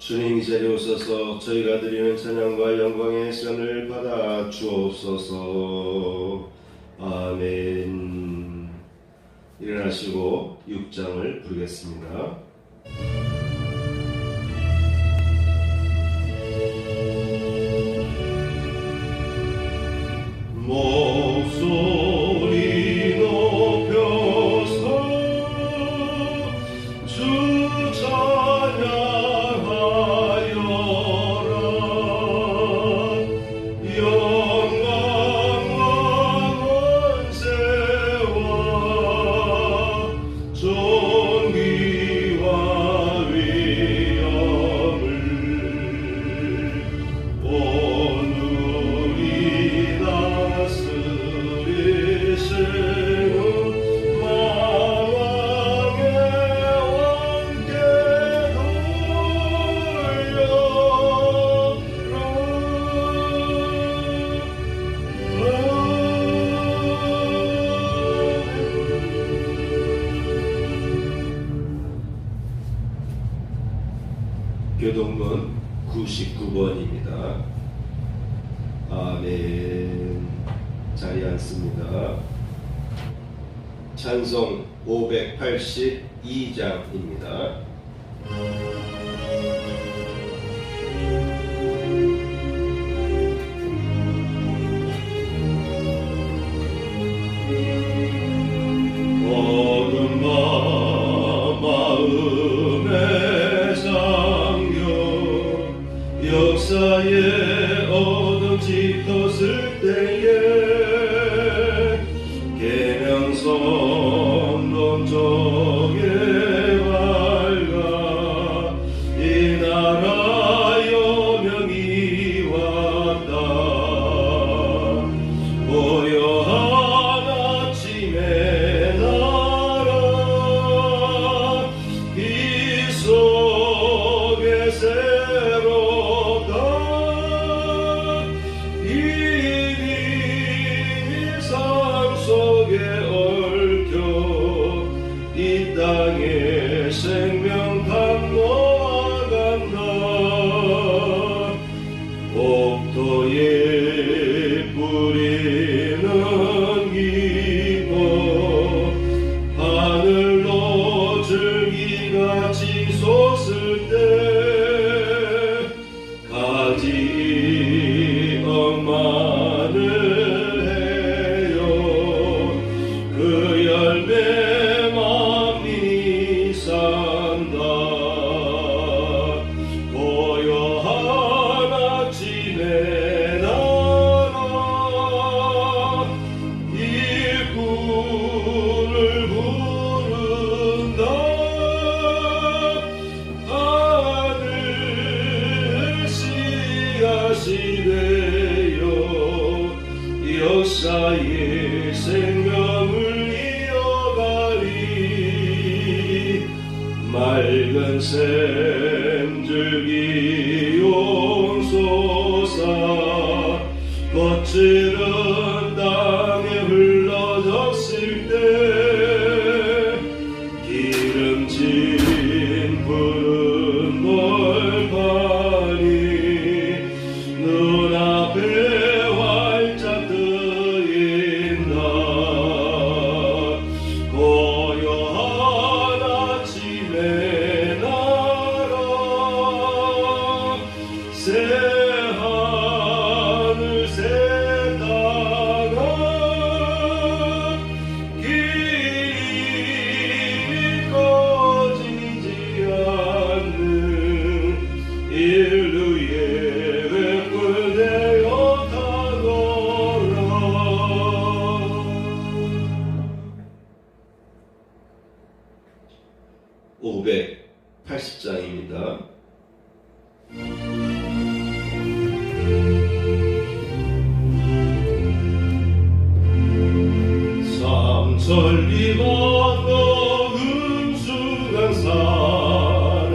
주님 이 자리에 오셔서 저희가 드리는 찬양과 영광의 시간을 받아 주옵소서. 아멘. 일어나시고 6장을 부르겠습니다. 목소리 높여서 주 찬양하여라. 영광과 권세와 존귀와 위엄을 오늘이 다스리시는 만왕의 왕께 교동문 99번입니다. 아멘. 자리에 앉습니다. 찬송 582장입니다. 어둠 마음에 잠겨 역사에 어둠 짙었을 때에 계명선 넘쪽에 밝아 이 나라 여명이 왔다. 고요한 아침의 나라 빛 속에 새롭다. 이상 속에 얽혀 이 땅에 생명 감노아간다. 옥토에 뿌리는 기도 하늘로 줄기같이 솟을 때 가지 엄마를 해요. 그 열매 만민이 산다. 고요한 아침의 나라 일꾼을 부른다. 하늘 씨앗이 되어 역사의 생명을 이어가리. 맑은 샘줄기 용솟아 거칠은 땅에 흘러졌을 때 기름진 푸른 돌판이 눈앞에 활짝 뜨인다. 고요한 아침의 나라 새 하늘 새 땅아 길이 꺼지지 않는 인류의 횃불되어 타거라. 580장입니다. 삼천리 건너 금수강 산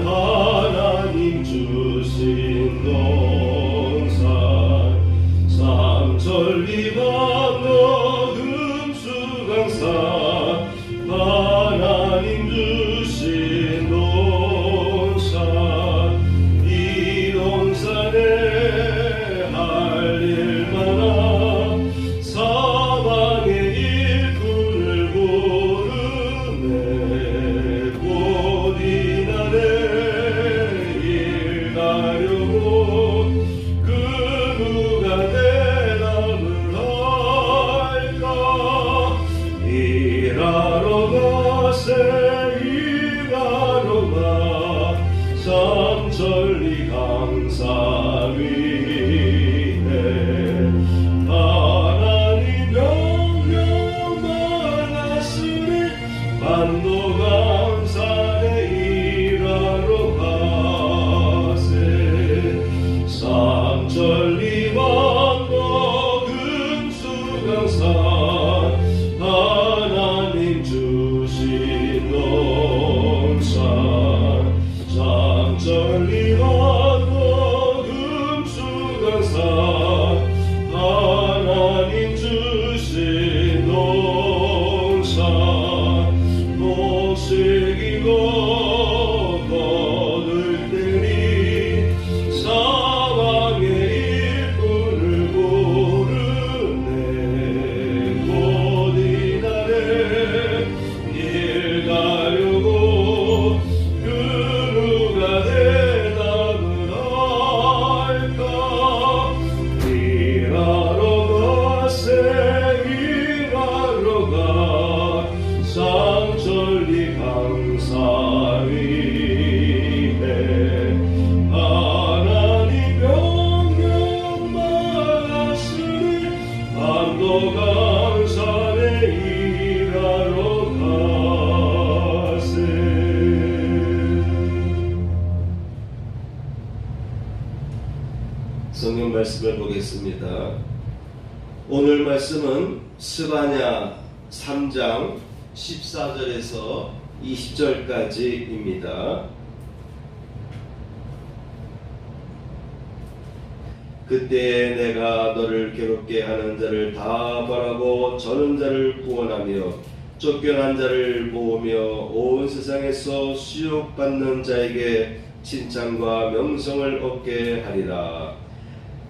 하나님 주신 동산 삼천리 건너 금수강 산 하나님 주신 동산 이 일하러 가세 일하러 가 삼천리 강사 위에 하나님 명령 받았으니 반도 강산에 일하러 가세 삼천리 반도 금수강산 하나님 주신 농산 삼천리 반도 금수강산 하나님 주신 농산 녹색이고 거들 때니 사방의 일꾼을 고르네 곧 이날에 일 가려고 그 누가 대답을 할까 일하러 가세 일하러 가 삼천리 강사 위에 하나님 명령 받았으니 반도 강산에 일하러 가세. 성경 말씀을 보겠습니다. 오늘 말씀은 스바냐 3장 14절에서 20절까지입니다. 그때 내가 너를 괴롭게 하는 자를 다 벌하고 저는 자를 구원하며 쫓겨난 자를 모으며 온 세상에서 수욕받는 자에게 칭찬과 명성을 얻게 하리라.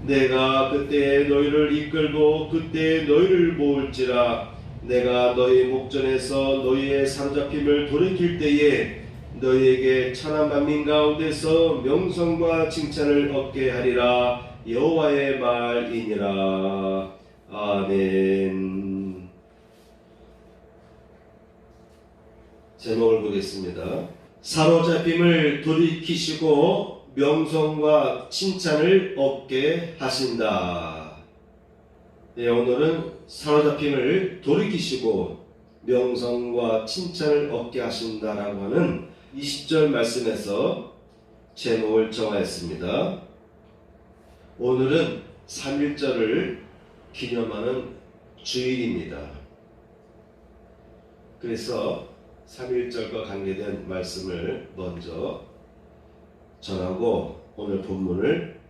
내가 그때 너희를 이끌고 그때 너희를 모을지라. 내가 너희 목전에서 너희의 사로잡힘을 돌이킬 때에 너희에게 천한 만민 가운데서 명성과 칭찬을 얻게 하리라. 여호와의 말이니라. 아멘. 제목을 보겠습니다. 사로잡힘을 돌이키시고 명성과 칭찬을 얻게 하신다. 네, 오늘은 사로잡힘을 돌이키시고 명성과 칭찬을 얻게 하신다라고 하는 20절 말씀에서 제목을 정하였습니다. 오늘은 3.1절을 기념하는 주일입니다. 그래서 3.1절과 관계된 말씀을 먼저 전하고 오늘 본문을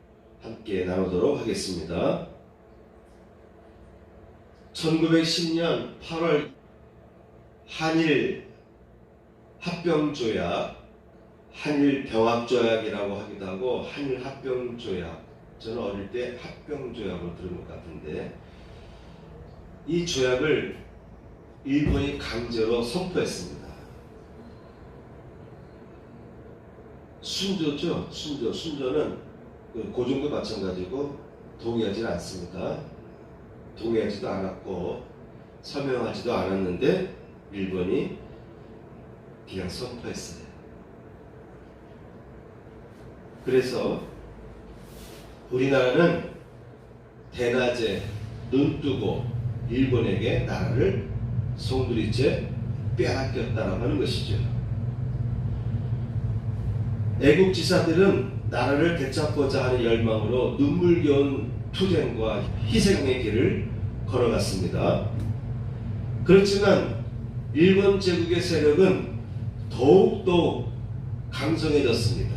함께 나누도록 하겠습니다. 1910년 8월 한일 합병조약, 한일병합조약이라고 하기도 하고 한일합병조약, 저는 어릴 때 합병조약을 들은 것 같은데 이 조약을 일본이 강제로 선포했습니다. 순조죠. 순조는 고종도 마찬가지고 동의하지 않습니다. 동의하지도 않았고 서명하지도 않았는데 일본이 그냥 선포했어요. 그래서 우리나라는 대낮에 눈 뜨고 일본에게 나라를 송두리째 빼앗겼다라고 하는 것이죠. 애국지사들은 나라를 되찾고자 하는 열망으로 눈물겨운 투쟁과 희생의 길을 걸어갔습니다. 그렇지만 일본 제국의 세력은 더욱더 강성해졌습니다.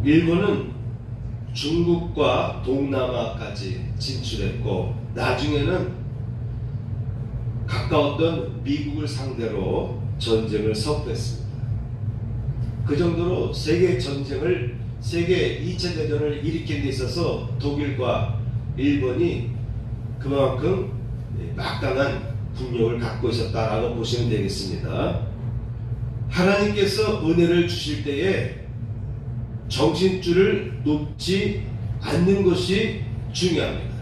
일본은 중국과 동남아까지 진출했고 나중에는 가까웠던 미국을 상대로 전쟁을 선포했습니다. 그 정도로 세계 2차 대전을 일으킨 데 있어서 독일과 일본이 그만큼 막강한 국력을 갖고 있었다라고 보시면 되겠습니다. 하나님께서 은혜를 주실 때에 정신줄을 놓지 않는 것이 중요합니다.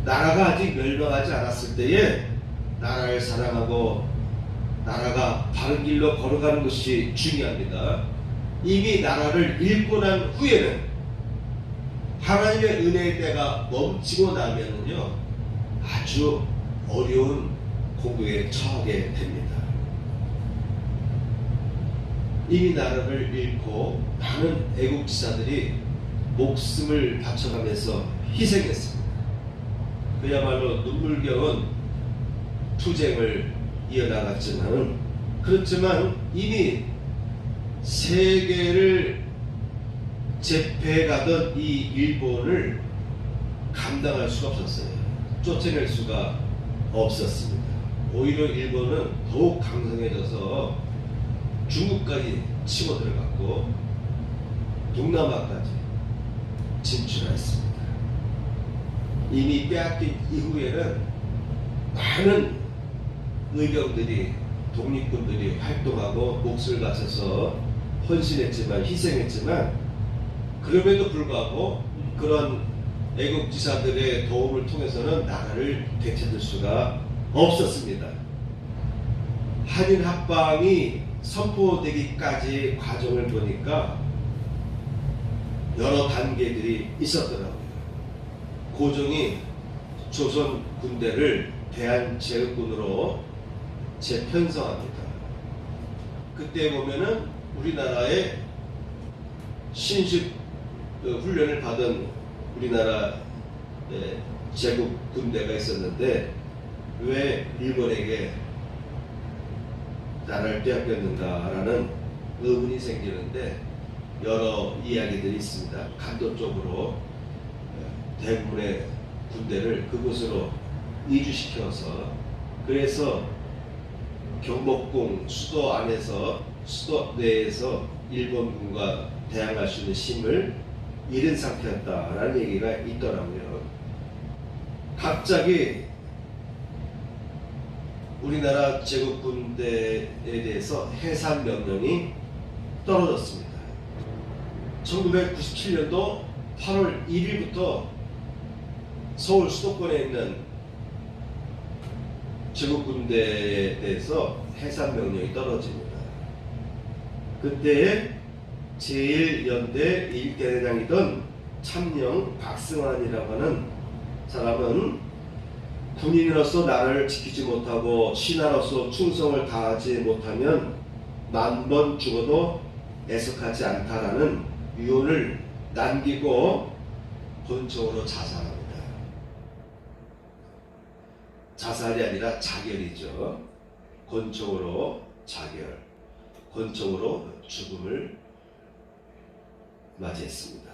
나라가 아직 멸망하지 않았을 때에 나라를 사랑하고 나라가 바른 길로 걸어가는 것이 중요합니다. 이미 나라를 잃고 난 후에는 하나님의 은혜의 때가 멈추고 나면은요 아주 어려운 공부에 처하게 됩니다. 이미 나라를 잃고 많은 애국지사들이 목숨을 바쳐가면서 희생했습니다. 그야말로 눈물겨운 투쟁을 이어나갔지만 그렇지만 이미 세계를 제패가던 이 일본을 감당할 수가 없었어요. 쫓아낼 수가 없었습니다. 오히려 일본은 더욱 강성해져서 중국까지 치고 들어갔고 동남아까지 진출했습니다. 이미 빼앗긴 이후에는 많은 의병들이 독립군들이 활동하고 목숨을 바쳐서 헌신했지만 희생했지만 그럼에도 불구하고 그런 애국지사들의 도움을 통해서는 나라를 되찾을 수가 없었습니다. 한일 합방이 선포되기까지 과정을 보니까 여러 단계들이 있었더라고요. 고종이 조선 군대를 대한제국군으로 재편성합니다. 그때 보면은 우리나라의 신식 훈련을 받은 우리나라 제국 군대가 있었는데 왜 일본에게 나라를 빼앗겼는가라는 의문이 생기는데 여러 이야기들이 있습니다. 간도 쪽으로 대부분의 군대를 그곳으로 이주시켜서 그래서 경복궁 수도 안에서 수도 내에서 일본군과 대항할 수 있는 힘을 잃은 상태였다라는 얘기가 있더라고요. 갑자기 우리나라 제국군대에 대해서 해산명령이 떨어졌습니다. 1997년도 8월 1일부터 서울 수도권에 있는 제국군대에 대해서 해산명령이 떨어집니다. 그때에 제1연대 일대대장이던 참령 박승환이라고 하는 사람은 군인으로서 나라를 지키지 못하고 신하로서 충성을 다하지 못하면 10,000번 죽어도 애석하지 않다라는 유언을 남기고 본청으로 자살합니다. 자살이 아니라 자결이죠. 권총으로 자결, 권총으로 죽음을 맞이했습니다.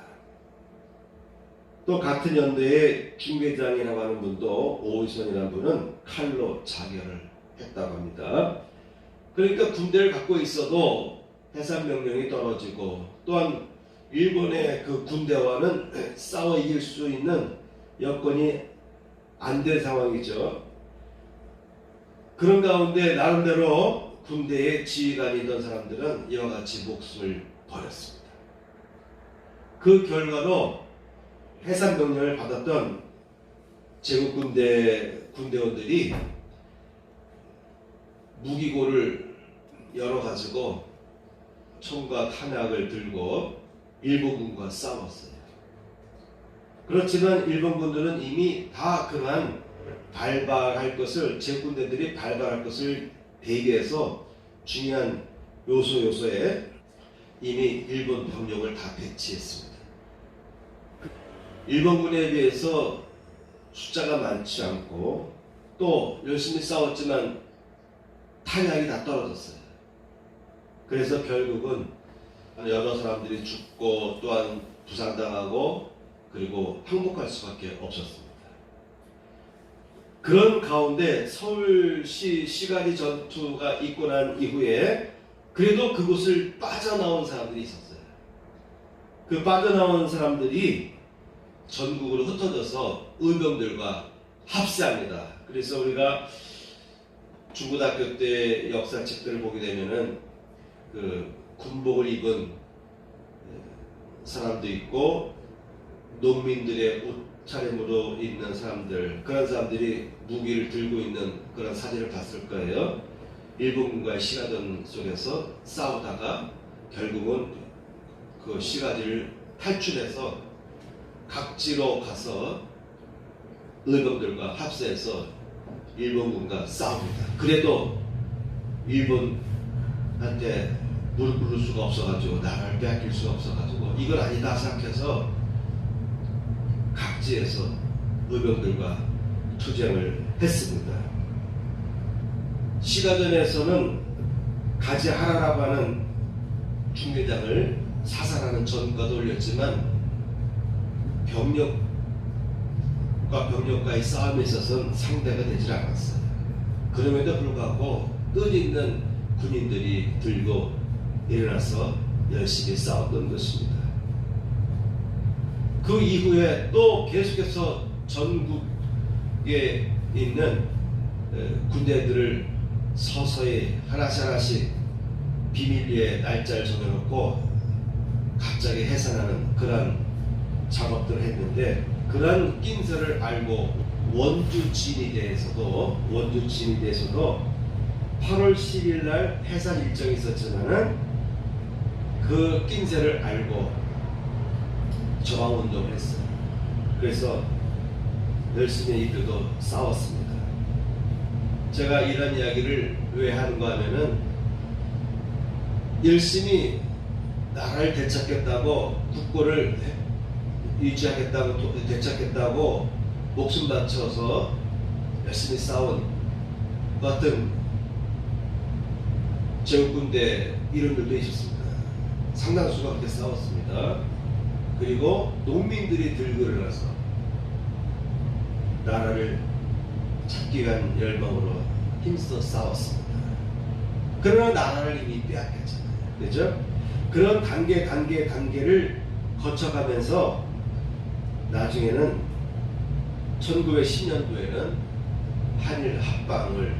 또 같은 연대의 중대장이라고 하는 분도 오의선이라는 분은 칼로 자결을 했다고 합니다. 그러니까 군대를 갖고 있어도 해산명령이 떨어지고 또한 일본의 그 군대와는 싸워 이길 수 있는 여건이 안 된 상황이죠. 그런 가운데 나름대로 군대의 지휘관이던 사람들은 이와 같이 목숨을 버렸습니다. 그 결과로 해산명령을 받았던 제국군대 군대원들이 무기고를 열어가지고 총과 탄약을 들고 일본군과 싸웠어요. 그렇지만 일본군들은 이미 다 그만 발발할 것을 제국군대들이 발발할 것을 대비해서 중요한 요소에 이미 일본 병력을 다 배치했습니다. 일본군에 비해서 숫자가 많지 않고 또 열심히 싸웠지만 탄약이 다 떨어졌어요. 그래서 결국은 여러 사람들이 죽고 또한 부상당하고 그리고 항복할 수밖에 없었습니다. 그런 가운데 서울시 시가리 전투가 있고 난 이후에 그래도 그곳을 빠져나온 사람들이 있었어요. 그 빠져나온 사람들이 전국으로 흩어져서 의병들과 합세합니다. 그래서 우리가 중고등학교 때 역사책들을 보게 되면은 그 군복을 입은 사람도 있고 농민들의 옷 차림으로 있는 사람들, 그런 사람들이 무기를 들고 있는 그런 사진을 봤을 거예요. 일본군과의 시가전 속에서 싸우다가 결국은 그 시가지를 탈출해서 각지로 가서 의병들과 합세해서 일본군과 싸웁니다. 그래도 일본한테 무릎 꿇을 수가 없어가지고 나라를 빼앗길 수가 없어가지고 이건 아니다 생각해서 각지에서 의병들과 투쟁을 했습니다. 시가전에서는 가지 하라라고 하는 중대장을 사살하는 전과도 올렸지만 병력과의 싸움에 있어서는 상대가 되질 않았어요. 그럼에도 불구하고 뜻있는 군인들이 들고 일어나서 열심히 싸웠던 것입니다. 그 이후에 또 계속해서 전국에 있는 군대들을 서서히 하나씩 비밀리에 날짜를 정해놓고 갑자기 해산하는 그런 작업들을 했는데, 그런 낀서를 알고 원주 진위대에서도 8월 10일 날 해산 일정이 있었지만은 그 낀새를 알고 저항운동을 했어요. 그래서 열심히 이들도 싸웠습니다. 제가 이런 이야기를 왜 하는가 하면은 열심히 나라를 되찾겠다고, 국고를 유지하겠다고, 되찾겠다고 목숨 바쳐서 열심히 싸운 같은 제국군대 이름들도 있었습니다. 상당수가 그렇게 싸웠습니다. 그리고 농민들이 들고 일어나서 나라를 찾기 위한 열망으로 힘써 싸웠습니다. 그러나 나라를 이미 빼앗겼잖아요. 그죠? 그런 단계를 거쳐가면서 나중에는 1910년도에는 한일 합방을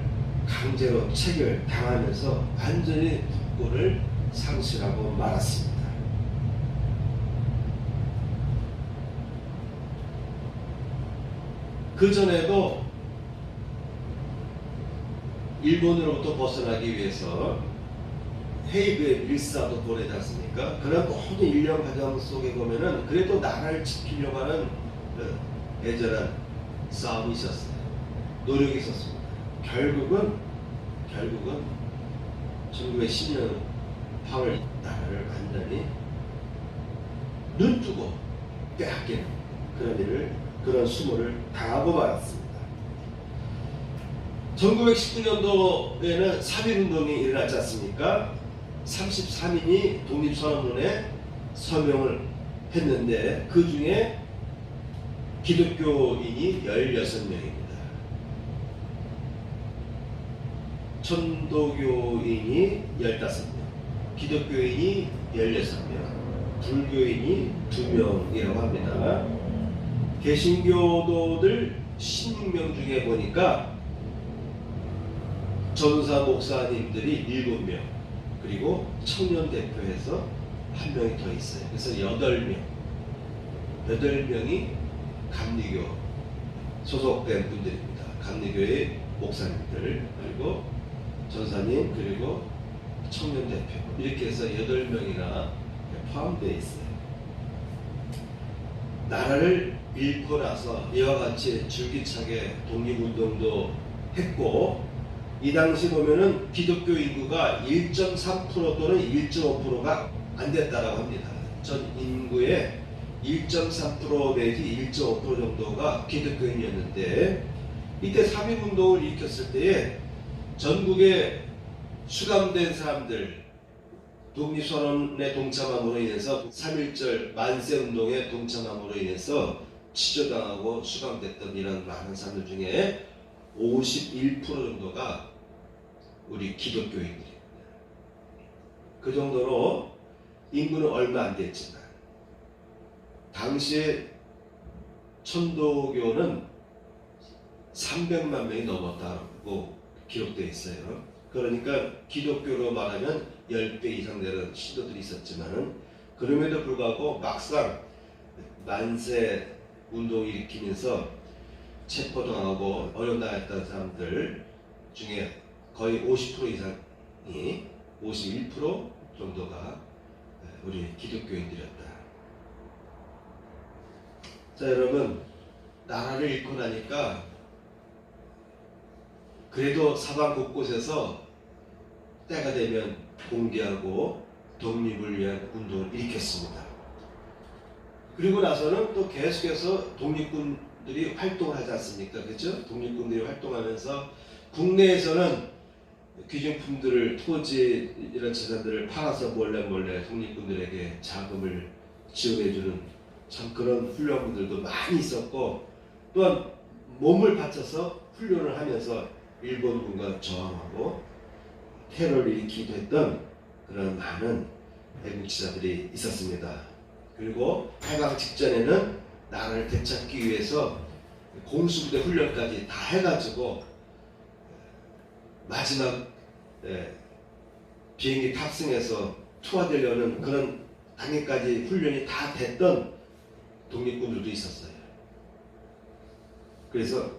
강제로 체결당하면서 완전히 국고를 상실하고 말았습니다. 그 전에도 일본으로부터 벗어나기 위해서 헤이그의 밀사도 보내지 않습니까? 그런 모든 일련 과정 속에 보면은 그래도 나라를 지키려고 하는 애절한 싸움이 있었어요. 노력이 있었습니다. 결국은 1910년 8월 나라를 완전히 눈뜨고 빼앗기는 그런 수모를 당하고 말았습니다. 1919년도에는 3.1운동이 일어났지 않습니까? 33인이 독립선언문에 서명을 했는데 그 중에 기독교인이 16명입니다. 천도교인이 15명, 기독교인이 16명, 불교인이 2명이라고 합니다. 개신교도들 16명 중에 보니까 전사 목사님들이 7명, 그리고 청년 대표에서 1명이 더 있어요. 그래서 8명이 감리교 소속된 분들입니다. 감리교의 목사님들, 그리고 전사님, 그리고 청년 대표, 이렇게 해서 8명이나 포함되어 있어요. 나라를 잃고 나서 이와 같이 줄기차게 독립운동도 했고, 이 당시 보면은 기독교 인구가 1.3% 또는 1.5%가 안 됐다라고 합니다. 전 인구의 1.3% 내지 1.5% 정도가 기독교인이었는데, 이때 3.1운동을 일으켰을 때에 전국에 수감된 사람들, 독립선언에 동참함으로 인해서 3.1절 만세운동에 동참함으로 인해서 치조당하고 수감됐던 이런 많은 사람들 중에 51% 정도가 우리 기독교인들입니다. 그 정도로 인구는 얼마 안 됐지만 당시에 천도교는 300만 명이 넘었다고 기록되어 있어요. 그러니까 기독교로 말하면 10배 이상 되는 신도들이 있었지만은, 그럼에도 불구하고 막상 만세 운동을 일으키면서 체포당하고 어려운 나라였던 사람들 중에 거의 50% 이상이 51% 정도가 우리 기독교인들이었다. 자, 여러분, 나라를 잃고 나니까 그래도 사방 곳곳에서 때가 되면 공개하고 독립을 위한 운동을 일으켰습니다. 그리고 나서는 또 계속해서 독립군들이 활동을 하지 않습니까? 그렇죠? 독립군들이 활동하면서 국내에서는 귀중품들을, 토지 이런 재산들을 팔아서 몰래 독립군들에게 자금을 지원해주는 참 그런 훈련군들도 많이 있었고, 또한 몸을 바쳐서 훈련을 하면서 일본군과 저항하고 테러를 일으키기도 했던 그런 많은 애국지사들이 있었습니다. 그리고 해방 직전에는 나라를 되찾기 위해서 공수부대 훈련까지 다 해가지고 마지막 비행기 탑승해서 투하되려는 그런 단계까지 훈련이 다 됐던 독립군들도 있었어요. 그래서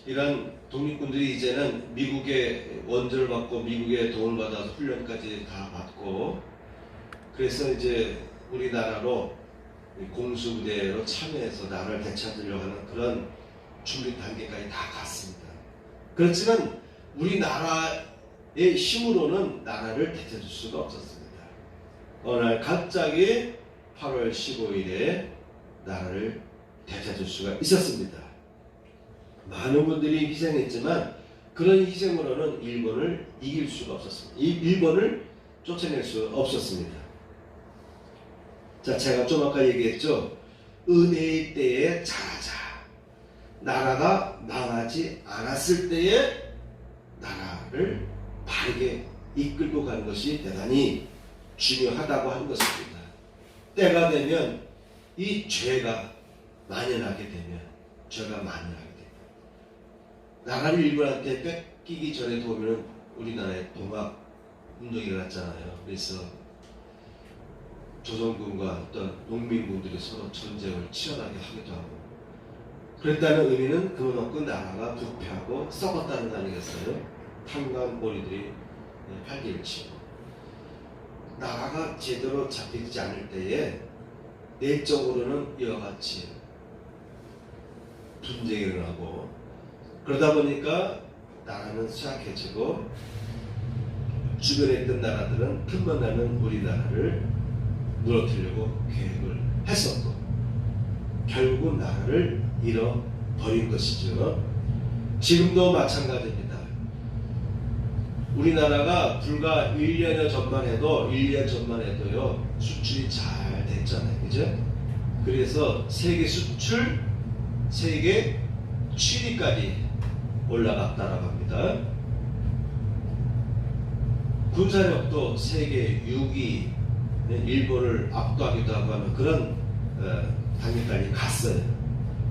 이런 독립군들이 이제는 미국의 원조를 받고 미국의 도움을 받아서 훈련까지 다 받고, 그래서 이제 우리나라로 공수부대로 참여해서 나라를 되찾으려고 하는 그런 준비 단계까지 다 갔습니다. 그렇지만 우리나라의 힘으로는 나라를 되찾을 수가 없었습니다. 어느 날 갑자기 8월 15일에 나라를 되찾을 수가 있었습니다. 많은 분들이 희생했지만 그런 희생으로는 일본을 이길 수가 없었습니다. 일본을 쫓아낼 수 없었습니다. 자, 제가 좀 아까 얘기했죠. 은혜의 때에 잘하자. 나라가 망하지 않았을 때에 나라를 바르게 이끌고 가는 것이 대단히 중요하다고 하는 것입니다. 때가 되면 이 죄가 만연하게 되면 나라를 일본한테 뺏기기 전에 보면 우리나라에 동학 운동이 일어났잖아요. 그래서 조선군과 어떤 농민군들이 서로 전쟁을 치열하게 하기도 하고, 그랬다는 의미는 그만큼 나라가 부패하고 썩었다는 거 아니겠어요? 탄광고리들이 활기를 치고 나라가 제대로 잡히지 않을 때에 내적으로는 이와 같이 분쟁이 일어나고, 그러다 보니까 나라는 쇠약해지고 주변에 있던 나라들은 틈만 나면 우리나라를 무너뜨리려고 계획을 했었고 결국은 나라를 잃어버린 것이죠. 지금도 마찬가지입니다. 우리나라가 불과 1년 전만 해도요 수출이 잘 됐잖아요. 그죠? 그래서 세계 수출 세계 7위까지 올라갔다라고 합니다. 군사력도 세계 6위, 일본을 압도하기도 하고 하는 그런 단계까지 갔어요.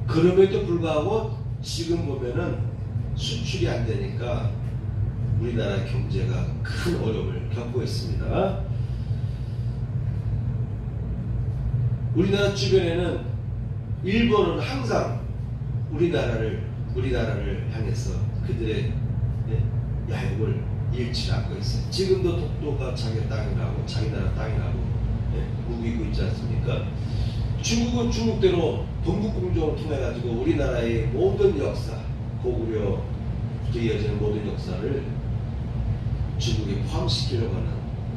그럼에도 불구하고 지금 보면은 수출이 안 되니까 우리나라 경제가 큰 어려움을 겪고 있습니다. 우리나라 주변에는 일본은 항상 우리나라를 향해서 그들의 야욕을 잃지 않고 있어요. 지금도 독도가 자기 땅이라고, 자기 나라 땅이라고 우기고 있지 않습니까? 중국은 중국대로 동북공정을 통해 가지고 우리나라의 모든 역사, 고구려부터 이어지는 모든 역사를 중국에 포함시키려고 하는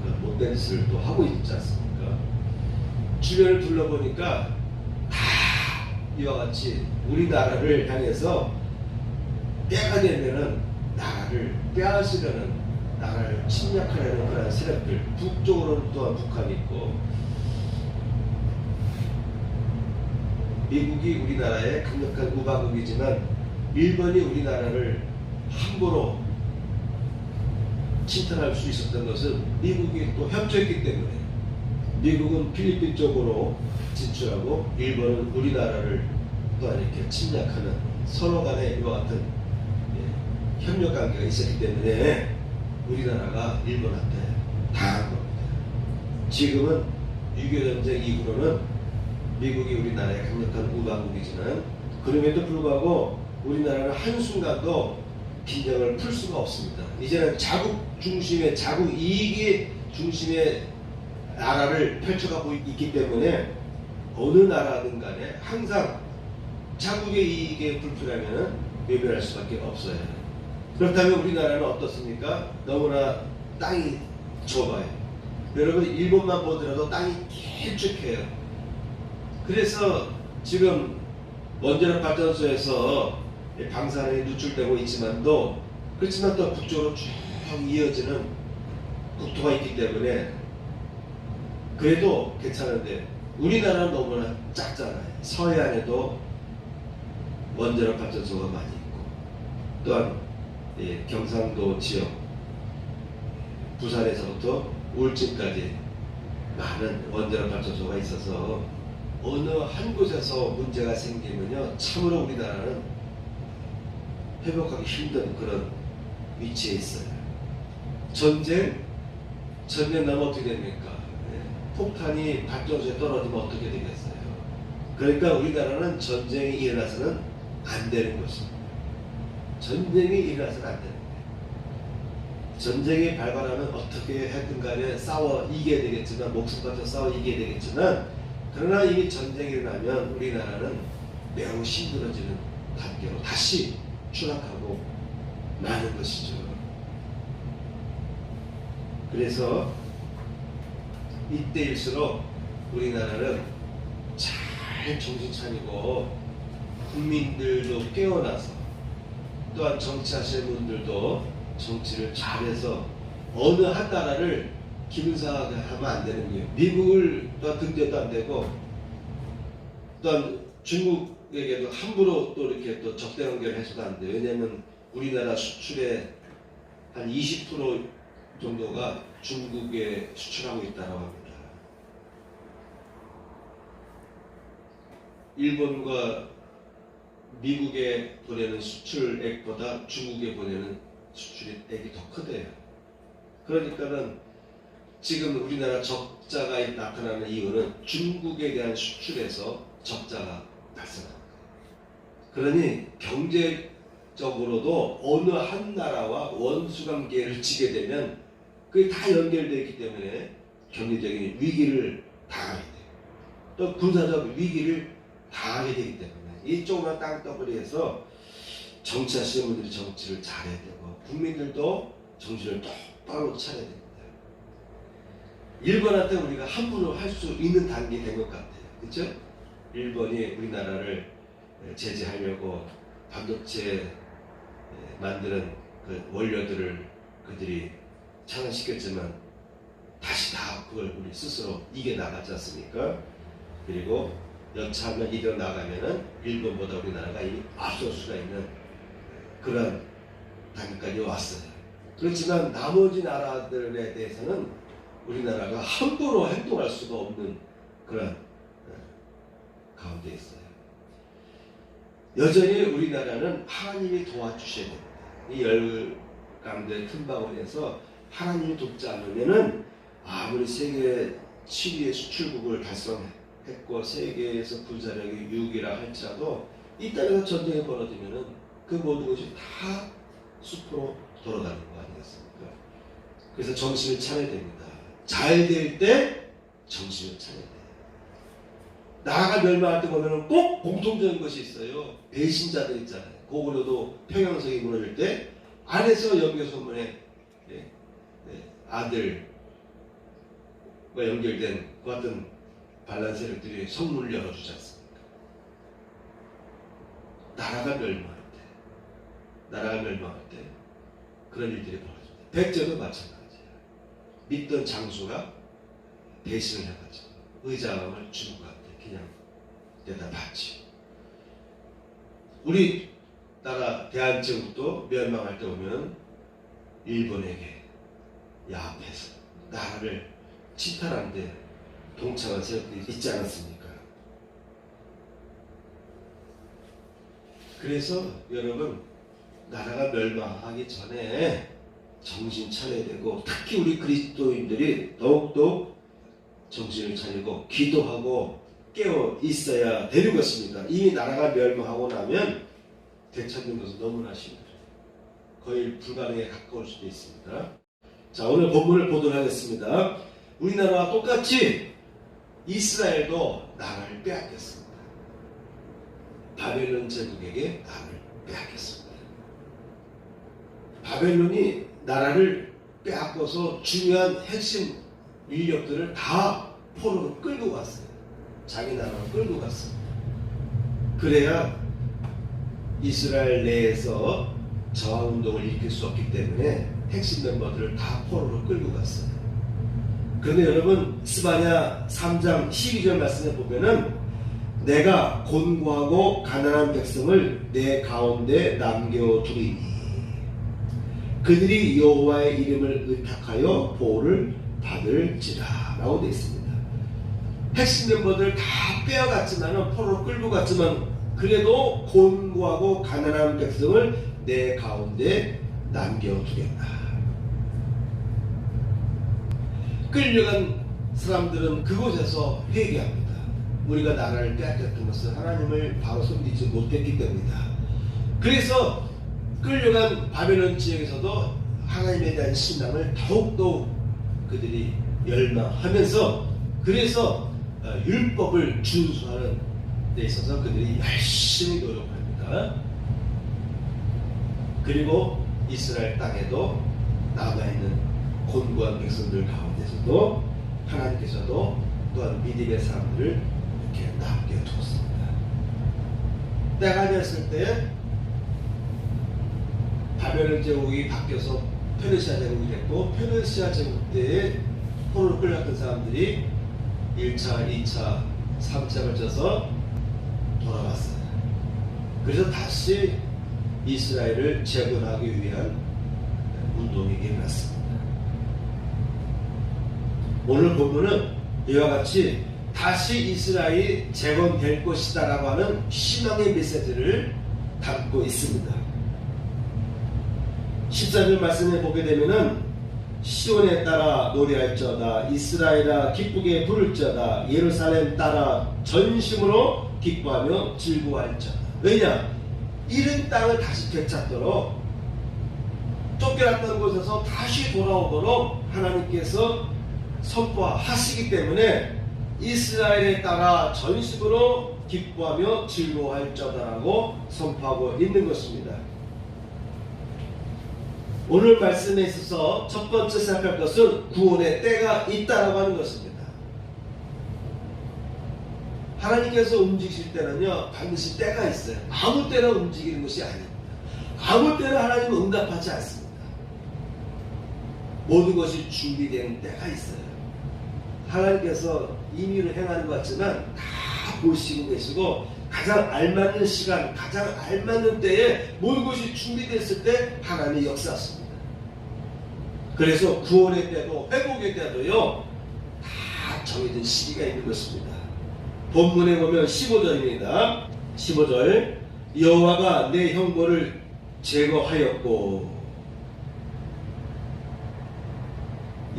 그런 못된 짓을 또 하고 있지 않습니까? 주변을 둘러보니까 다 이와 같이 우리나라를 향해서 때가 되면은 나라를 빼앗으려는, 나라를 침략하려는 그런 세력들, 북쪽으로는 또한 북한이 있고, 미국이 우리나라의 강력한 우방국이지만 일본이 우리나라를 함부로 침탈할 수 있었던 것은 미국이 또 협조했기 때문에, 미국은 필리핀 쪽으로 진출하고 일본은 우리나라를 또한 이렇게 침략하는 서로 간에 이와 같은 협력 관계가 있었기 때문에 우리나라가 일본한테 당한 겁니다. 지금은 6.25 전쟁 이후로는 미국이 우리나라의 강력한 우방국이지만 그럼에도 불구하고 우리나라는 한순간도 빈정을 풀 수가 없습니다. 이제는 자국 중심의 자국 이익의 중심의 나라를 펼쳐가고 있기 때문에 어느 나라든 간에 항상 자국의 이익에 불필요하면 외면할 수밖에 없어요. 그렇다면 우리나라는 어떻습니까? 너무나 땅이 좁아요. 여러분 일본만 보더라도 땅이 길쭉해요. 그래서 지금 원자력 발전소에서 방사능이 누출되고 있지만도 그렇지만 또 북쪽으로 쭉 이어지는 국토가 있기 때문에 그래도 괜찮은데 우리나라는 너무나 작잖아요. 서해안에도 원자력 발전소가 많이 있고 또한 경상도 지역 부산에서부터 울진까지 많은 원자력 발전소가 있어서 어느 한 곳에서 문제가 생기면요 참으로 우리나라는 회복하기 힘든 그런 위치에 있어요. 전쟁 나면 어떻게 됩니까? 폭탄이 발전소에 떨어지면 어떻게 되겠어요? 그러니까 우리나라는 전쟁이 일어나서는 안 되는 것입니다. 전쟁이 일어나서는 안 되는 거예요. 전쟁이 발발하면 어떻게 하든 간에 싸워 이겨야 되겠지만 목숨 바쳐 싸워 이겨야 되겠지만 그러나 이미 전쟁이 일어나면 우리나라는 매우 힘들어지는 단계로 다시 추락하고 마는 것이죠. 그래서 이때일수록 우리나라는 잘 정신 차리고 국민들도 깨어나서 또한 정치하시는 분들도 정치를 잘해서 어느 한 나라를 기분 상하게 하면 안 되는 거예요. 미국을 또한 등대도 안 되고 또한 중국에게도 함부로 또 이렇게 또 적대 관계를 해서도 안 돼요. 왜냐하면 우리나라 수출의 한 20% 정도가 중국에 수출하고 있다고 합니다. 일본과 미국에 보내는 수출액보다 중국에 보내는 수출액이 더 크대요. 그러니까는 지금 우리나라 적자가 나타나는 이유는 중국에 대한 수출에서 적자가 발생합니다. 그러니 경제적으로도 어느 한 나라와 원수관계를 지게 되면 그게 다 연결되어 있기 때문에 경제적인 위기를 당하게 돼요. 또 군사적 위기를 당하게 되기 때문에 이 조그만 땅덩어리에서 정치하시는 분들이 정치를 잘해야 되고 국민들도 정신을 똑바로 차려야 됩니다. 일본한테 우리가 함부로 할 수 있는 단계가 된 것 같아요. 그렇죠? 일본이 우리나라를 제재하려고 반도체 만드는 그 원료들을 그들이 차단시켰지만 다시 다 그걸 우리 스스로 이겨나가지 않습니까? 그리고 여차하면 이겨 나가면은 일본보다 우리나라가 이 앞설 수가 있는 그런 단계까지 왔어요. 그렇지만 나머지 나라들에 대해서는 우리나라가 함부로 행동할 수가 없는 그런 가운데 있어요. 여전히 우리나라는 하나님이 도와주셔야 됩니다. 이 열강대 틈바구니에서 하나님이 돕지 않으면은 아무리 세계 7위의 수출국을 달성했고 세계에서 군사력이 6위라 할지라도 이 땅에서 전쟁이 벌어지면은 그 모든 것이 다 숲으로 돌아가는 거 아니겠습니까? 그래서 정신을 차려야 됩니다. 잘 될 때 정신을 차려야 돼요. 나라가 멸망할 때 보면 꼭 공통적인 것이 있어요. 배신자들 있잖아요. 고구려도 평양성이 무너질 때 안에서 여기에 소문에 아들과 연결된 그 같은 반란 세력들이 성문을 열어주지 않습니까? 나라가 멸망할 때 그런 일들이 벌어집니다. 백제도 마찬가지예요. 믿던 장수가 배신을 해가지고 의장을 중국한테 그냥 내다 받지. 우리나라 대한제국도 멸망할 때 오면 일본에게 야합해서 나라를 침탈하는데 동참한 세력들이 있지 않았습니까? 그래서 여러분 나라가 멸망하기 전에 정신 차려야 되고 특히 우리 그리스도인들이 더욱더 정신을 차리고 기도하고 깨어 있어야 되는 것입니다. 이미 나라가 멸망하고 나면 되찾는 것은 너무나 쉽습니다. 거의 불가능에 가까울 수도 있습니다. 자, 오늘 본문을 보도록 하겠습니다. 우리나라와 똑같이 이스라엘도 나라를 빼앗겼습니다. 바벨론 제국에게 나라를 빼앗겼습니다. 바벨론이 나라를 빼앗고서 중요한 핵심 인력들을 다 포로로 끌고 갔어요. 자기 나라로 끌고 갔습니다. 그래야 이스라엘 내에서 저항운동을 일으킬 수 없기 때문에 핵심 멤버들을 다 포로로 끌고 갔어요. 그런데 여러분, 스바냐 3장 12절 말씀에 보면은 내가 곤고하고 가난한 백성을 내 가운데 남겨두리니 그들이 여호와의 이름을 의탁하여 보호를 받을지라 라고 되어 있습니다. 핵심 멤버들 다 빼어갔지만 포로로 끌고 갔지만 그래도 곤고하고 가난한 백성을 내 가운데 남겨두겠다. 끌려간 사람들은 그곳에서 회개합니다. 우리가 나라를 빼앗겼던 것은 하나님을 바로 섬기지 못했기 때문이다. 그래서 끌려간 바벨론 지역에서도 하나님에 대한 신앙을 더욱더 그들이 열망하면서 그래서 율법을 준수하는 데 있어서 그들이 열심히 노력합니다. 그리고 이스라엘 땅에도 남아있는 곤고한 백성들 가운데서도 하나님께서도 또한 믿음의 사람들을 이렇게 남겨두었습니다. 때가 되었을 때 바벨론 제국이 바뀌어서 페르시아 제국이 됐고 페르시아 제국 때에 포로로 끌려갔던 사람들이 1차, 2차, 3차를 거쳐서 돌아왔어요. 그래서 다시 이스라엘을 재건하기 위한 운동이 일어났습니다. 오늘 본문은 이와 같이 다시 이스라엘이 재건될 것이다 라고 하는 희망의 메시지를 담고 있습니다. 14절 말씀에 보게 되면은 시온에 따라 노래할지어다 이스라엘아 기쁘게 부를지어다 예루살렘 따라 전심으로 기뻐하며 즐거워할지어다. 왜냐? 잃은 땅을 다시 되찾도록 쫓겨났던 곳에서 다시 돌아오도록 하나님께서 선포하시기 때문에 이스라엘에 따라 전심으로 기뻐하며 즐거워할지어다라고 선포하고 있는 것입니다. 오늘 말씀에 있어서 첫 번째 생각할 것은 구원의 때가 있다라고 하는 것입니다. 하나님께서 움직이실 때는요 반드시 때가 있어요. 아무 때나 움직이는 것이 아닙니다. 아무 때나 하나님은 응답하지 않습니다. 모든 것이 준비된 때가 있어요. 하나님께서 임의로 행하는 것 같지만 다 보시고 계시고 가장 알맞는 시간, 가장 알맞는 때에 모든 것이 준비됐을 때 하나님이 역사하십니다. 그래서 구원의 때도 회복의 때도요 다 정해진 시기가 있는 것입니다. 본문에 보면 15절입니다. 15절 여호와가 내 형벌을 제거하였고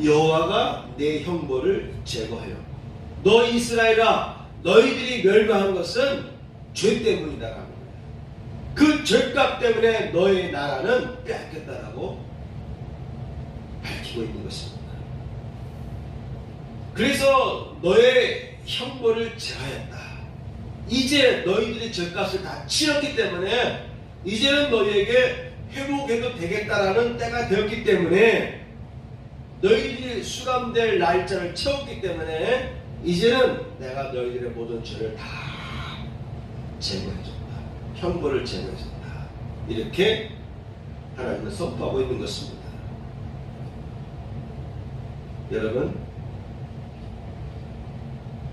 여호와가 내 형벌을 제거하였고 너 이스라엘아 너희들이 멸망한 것은 죄 때문이다. 그 죄값 때문에 너의 나라는 빼앗겼다라고 밝히고 있는 것입니다. 그래서 너의 형벌을 제하였다. 이제 너희들이 죄값을 다 치렀기 때문에 이제는 너희에게 회복해도 되겠다라는 때가 되었기 때문에 너희들이 수감될 날짜를 채웠기 때문에 이제는 내가 너희들의 모든 죄를 다 제거해줬다. 형벌을 제거해줬다. 이렇게 하나님은 선포하고 있는 것입니다. 여러분,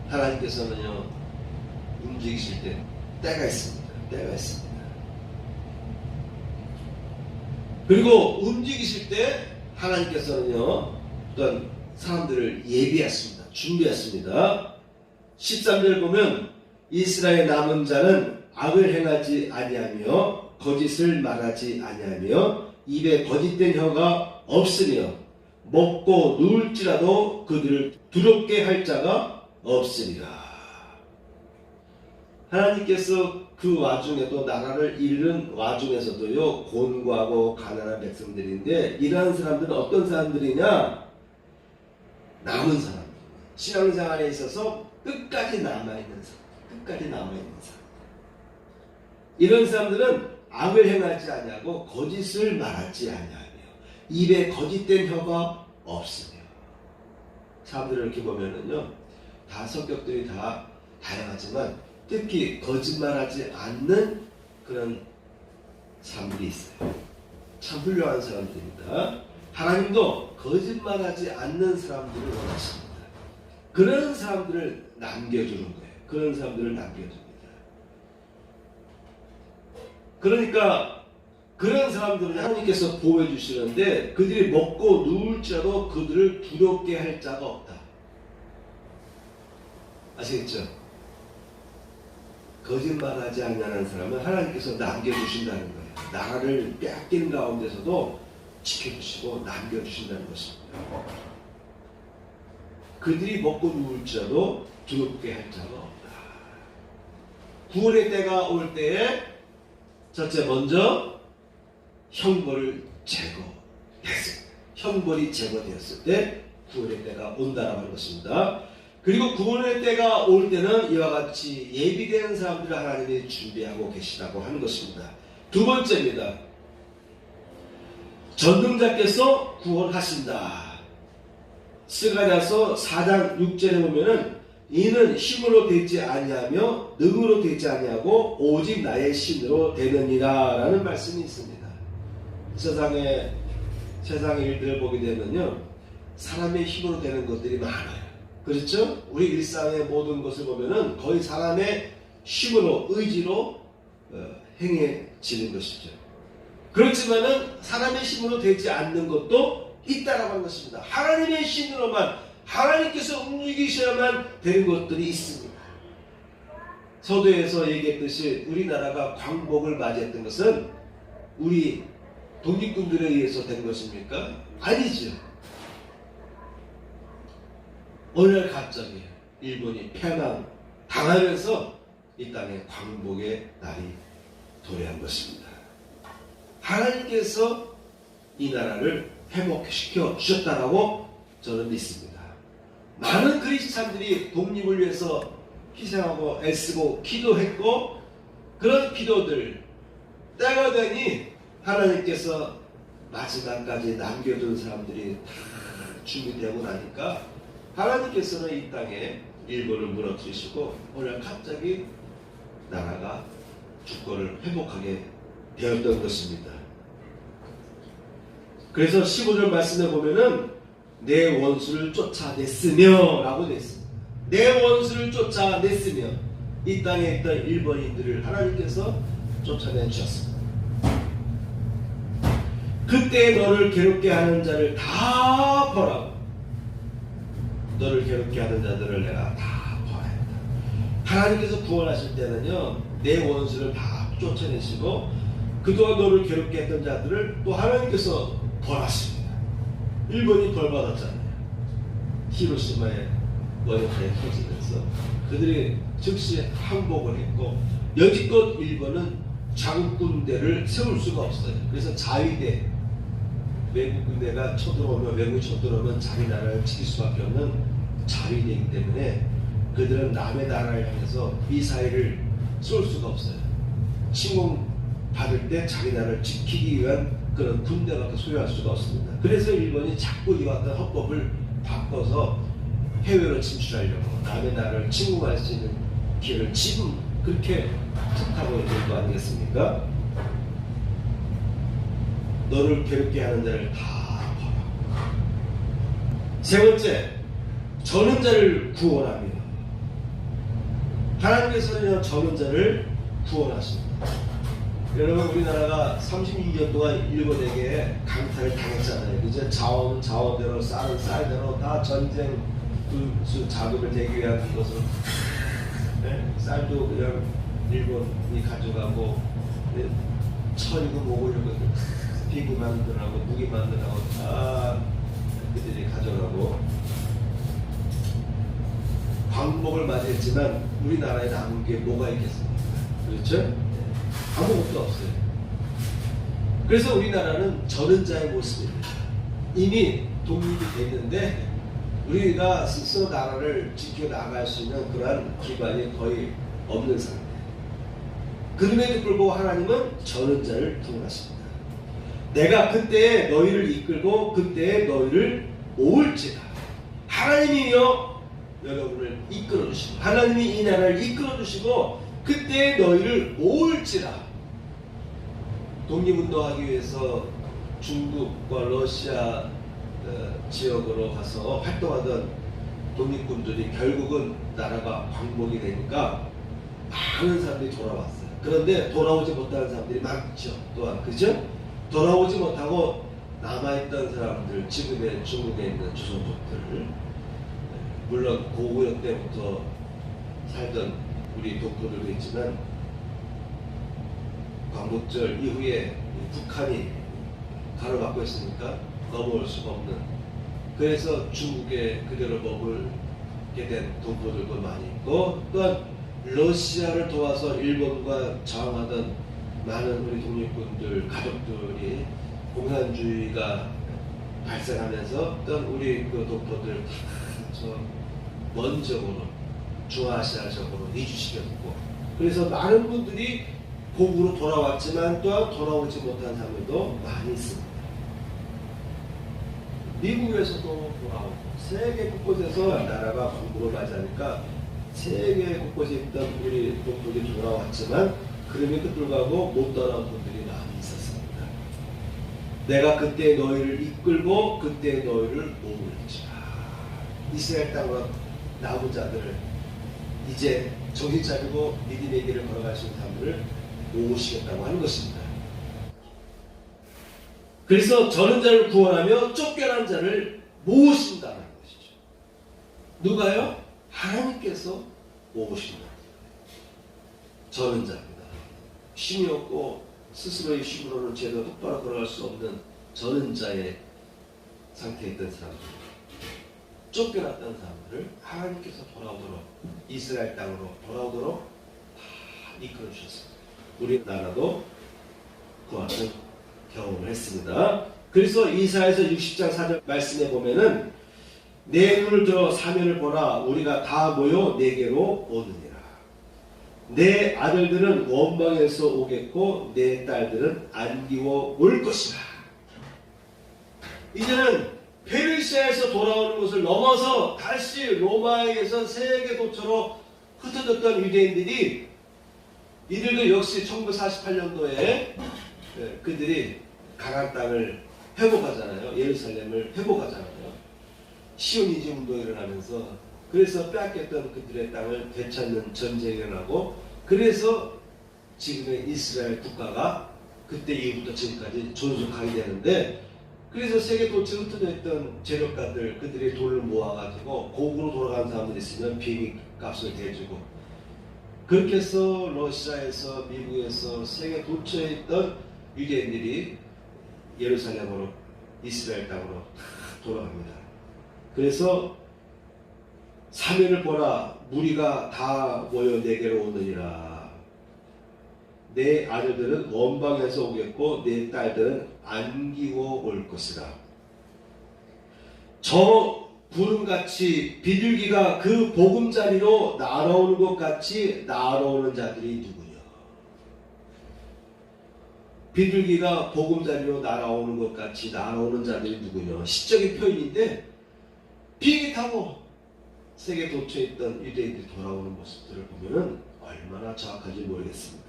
하나님께서는요 움직이실 때 때가 있습니다. 때가 있습니다. 그리고 움직이실 때 하나님께서는요 또한 사람들을 예비했습니다. 준비했습니다. 13절 보면 이스라엘 남은 자는 악을 행하지 아니하며 거짓을 말하지 아니하며 입에 거짓된 혀가 없으며 먹고 누울지라도 그들을 두렵게 할 자가 없으리라. 하나님께서 그 와중에도 나라를 잃는 와중에서도요 곤고하고 가난한 백성들인데 이러한 사람들은 어떤 사람들이냐? 남은 사람, 신앙생활에 있어서 끝까지 남아있는 사람, 끝까지 남아있는 사람. 이런 사람들은 악을 행하지 아니하고 거짓을 말하지 아니하며 입에 거짓된 혀가 없으며. 사람들을 이렇게 보면은요 다 성격들이 다 다양하지만 특히 거짓말하지 않는 그런 사람들이 있어요. 참 훌륭한 사람들입니다. 하나님도 거짓말하지 않는 사람들을 원하십니다. 그런 사람들을 남겨주는 거예요. 그런 사람들을 남겨줍니다. 그러니까 그런 사람들을 하나님께서 보호해 주시는데 그들이 먹고 누울지라도 그들을 두렵게 할 자가 없다. 아시겠죠? 거짓말하지 않는 사람은 하나님께서 남겨주신다는 거예요. 나라를 빼앗긴 가운데서도 지켜주시고 남겨주신다는 것입니다. 그들이 먹고 누울지라도 두렵게 할 자가 없다. 구원의 때가 올 때에 첫째 먼저 형벌을 제거했습니다. 형벌이 제거되었을 때 구원의 때가 온다라고 하는 것입니다. 그리고 구원의 때가 올 때는 이와 같이 예비된 사람들을 하나님이 준비하고 계시다고 하는 것입니다. 두 번째입니다. 전능자께서 구원하신다. 스가랴서 4장 6절에 보면은 이는 힘으로 되지 아니하며 능으로 되지 아니하고 오직 나의 신으로 되느니라 라는 말씀이 있습니다. 세상의 일들을 보게 되면요 사람의 힘으로 되는 것들이 많아요. 그렇죠? 우리 일상의 모든 것을 보면은 거의 사람의 힘으로 의지로 행해지는 것이죠. 그렇지만은 사람의 힘으로 되지 않는 것도 있다라고 하는 것입니다. 하나님의 신으로만 하나님께서 움직이셔야만 되는 것들이 있습니다. 서두에서 얘기했듯이 우리나라가 광복을 맞이했던 것은 우리 독립군들에 의해서 된 것입니까? 아니죠. 어느 날 갑자기 일본이 패망당하면서 이 땅에 광복의 날이 도래한 것입니다. 하나님께서 이 나라를 회복시켜 주셨다라고 저는 믿습니다. 많은 그리스도인들이 독립을 위해서 희생하고 애쓰고 기도했고 그런 기도들 때가 되니 하나님께서 마지막까지 남겨둔 사람들이 다 준비되고 나니까 하나님께서는 이 땅에 일본을 무너뜨리시고 오늘 갑자기 나라가 주권을 회복하게 되었던 것입니다. 그래서 15절 말씀에 보면은 내 원수를 쫓아냈으며 라고 되어 있습니다. 내 원수를 쫓아냈으며 이 땅에 있던 일본인들을 하나님께서 쫓아내 주셨습니다. 그때 너를 괴롭게 하는 자를 다 벌하고 너를 괴롭게 하는 자들을 내가 다 벌하였다. 하나님께서 구원하실 때는요 내 원수를 다 쫓아내시고 그동안 너를 괴롭게 했던 자들을 또 하나님께서 벌하십니다. 일본이 벌받았잖아요. 히로시마의 원자탄이 터지면서 그들이 즉시 항복을 했고 여지껏 일본은 자국 군대를 세울 수가 없어요. 그래서 자위대 외국 군대가 쳐들어오면 외국이 쳐들어오면 자기 나라를 지킬 수밖에 없는 자위대이기 때문에 그들은 남의 나라를 향해서 미사일을 쏠 수가 없어요. 침공 받을 때 자기 나라를 지키기 위한 그런 군대밖에 소유할 수가 없습니다. 그래서 일본이 자꾸 이와 같은 헌법을 바꿔서 해외로 진출하려고 남의 나라를 침공할 수 있는 기회를 지금 그렇게 툭하고 있는 거 아니겠습니까? 너를 괴롭게 하는 자를 다 벌하고 세 번째 저는 자를 구원합니다. 하나님께서는 저는 자를 구원하십니다. 여러분 우리나라가 32년 동안 일본에게 강탈을 당했잖아요. 이제 자원은 자원대로 쌀은 쌀대로 다 전쟁 자금을 내기 위한 것으로 쌀도 그냥 일본이 가져가고 천이고 뭐고 이런 것들 비구 만들라고 무기 만들라고 다 그들이 가져가고 광복을 맞이했지만 우리나라에 남은 게 뭐가 있겠습니까? 그렇죠? 네. 아무것도 없어요. 그래서 우리나라는 저는 자의 모습입니다. 이미 독립이 됐는데 우리가 스스로 나라를 지켜나갈 수 있는 그러한 기반이 거의 없는 상태. 그럼에도 불구하고 하나님은 저는 자를 통하십니다. 내가 그때에 너희를 이끌고 그때에 너희를 모을지라. 하나님이여 여러분을 이끌어 주시고 하나님이 이 나라를 이끌어 주시고 그때에 너희를 모을지라. 독립운동하기 위해서 중국과 러시아 지역으로 가서 활동하던 독립군들이 결국은 나라가 광복이 되니까 많은 사람들이 돌아왔어요. 그런데 돌아오지 못하는 사람들이 많죠. 또한 그죠? 돌아오지 못하고 남아있던 사람들, 지금의 중국에 있는 조선족들, 물론 고구려 때부터 살던 우리 독도들도 있지만 광복절 이후에 북한이 가로막고 있으니까 넘어올 수가 없는, 그래서 중국에 그대로 머물게 된 동포들도 많이 있고, 또한 러시아를 도와서 일본과 저항하던 많은 우리 독립군들 가족들이 공산주의가 발생하면서 어떤 우리 그 동포들 저 먼저으로 중아시아적으로 이주시켰고, 그래서 많은 분들이 고국으로 돌아왔지만 또한 돌아오지 못한 사람들도 많이 있습니다. 미국에서도 돌아오고 세계 곳곳에서 나라가 광복을 맞이하니까 세계 곳곳에 있던 우리 동포들이 돌아왔지만 그럼에도 불구하고 못 떠나온 분들이 많이 있었습니다. 내가 그때 너희를 이끌고 그때 너희를 모을지라. 이스라엘 땅으로 남은 자들을 이제 정신 차리고 믿음의 길을 걸어갈 수 있는 사람들을 모으시겠다고 하는 것입니다. 그래서 저는 자를 구원하며 쫓겨난 자를 모으신다는 것이죠. 누가요? 하나님께서 모으신다. 저는 자입니다. 힘이 없고 스스로의 힘으로는 제대로 똑바로 걸어갈 수 없는 저는 자의 상태에 있던 사람들, 쫓겨났던 사람들을 하나님께서 돌아오도록, 이스라엘 땅으로 돌아오도록 다 이끌어 주셨습니다. 우리나라도 그와 같은 경험을 했습니다. 그래서 이사야서 60장 4절 말씀에 보면은 내 눈을 들어 사면을 보라. 우리가 다 모여 내게로 오느니라. 내 아들들은 원방에서 오겠고 내 딸들은 안기워 올 것이라. 이제는 페르시아에서 돌아오는 것을 넘어서 다시 로마에서 세계 도처로 흩어졌던 유대인들이, 이들도 역시 1948년도에 그들이 가나안 땅을 회복하잖아요. 예루살렘을 회복하잖아요. 시온이즘 운동이 일어나면서, 그래서 빼앗겼던 그들의 땅을 되찾는 전쟁이 일어나고, 그래서 지금의 이스라엘 국가가 그때 이후부터 지금까지 존속하게 되는데, 그래서 세계 도처에 흩어져 있던 재력가들, 그들이 돈을 모아가지고 고국으로 돌아가는 사람들이 있으면 비행기 값을 대주고, 그렇게 해서 러시아에서 미국에서 세계 도처에 있던 유대인들이 예루살렘으로, 이스라엘 땅으로 돌아갑니다. 그래서 사면을 보라. 무리가 다 모여 내게로 오느니라. 내 아들들은 원방에서 오겠고 내 딸들은 안기고 올 것이라. 저 구름같이 비둘기가 그 보금자리로 날아오는 것 같이 날아오는 자들이 누구냐. 비둘기가 보금자리로 날아오는 것 같이 날아오는 자들이 누구냐. 시적인 표현인데, 비행기 타고 세계 도처에 있던 유대인들이 돌아오는 모습들을 보면 얼마나 정확한지 모르겠습니다.